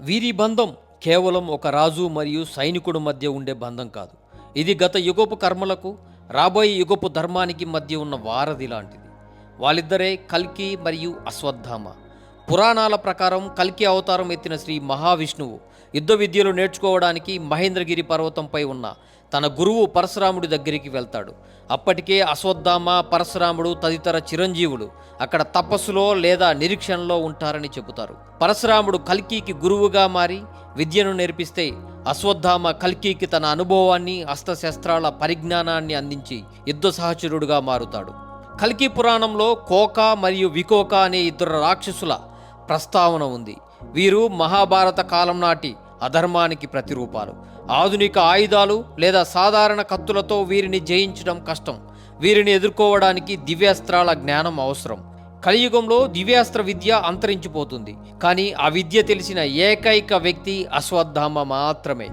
వీరి బంధం కేవలం ఒక రాజు మరియు సైనికుడు మధ్య ఉండే బంధం కాదు. ఇది గత యుగపు కర్మలకు, రాబోయే యుగపు ధర్మానికి మధ్య ఉన్న వారధి లాంటిది. వాళ్ళిద్దరే కల్కి మరియు అశ్వత్థామ. పురాణాల ప్రకారం కల్కి అవతారం ఎత్తిన శ్రీ మహావిష్ణువు యుద్ధ విద్యలు నేర్చుకోవడానికి మహేంద్రగిరి పర్వతంపై ఉన్న తన గురువు పరశురాముడి దగ్గరికి వెళ్తాడు. అప్పటికే అశ్వత్థామ, పరశురాముడు తదితర చిరంజీవులు అక్కడ తపస్సులో లేదా నిరీక్షణలో ఉంటారని చెబుతారు. పరశురాముడు కల్కికి గురువుగా మారి విద్యను నేర్పిస్తే, అశ్వత్థామ కల్కికి తన అనుభవాన్ని, అస్త్రశస్త్రాల పరిజ్ఞానాన్ని అందించి యుద్ధ సహచరుడుగా మారుతాడు. కల్కి పురాణంలో కోక మరియు వికోక అనే ఇద్దరు రాక్షసుల ప్రస్తావన ఉంది. వీరు మహాభారత కాలం నాటి అధర్మానికి ప్రతిరూపాలు. ఆధునిక ఆయుధాలు లేదా సాధారణ కత్తులతో వీరిని జయించడం కష్టం. వీరిని ఎదుర్కోవడానికి దివ్యాస్త్రాల జ్ఞానం అవసరం. కలియుగంలో దివ్యాస్త్ర విద్య అంతరించిపోతుంది, కానీ ఆ విద్య తెలిసిన ఏకైక వ్యక్తి అశ్వత్థామ మాత్రమే.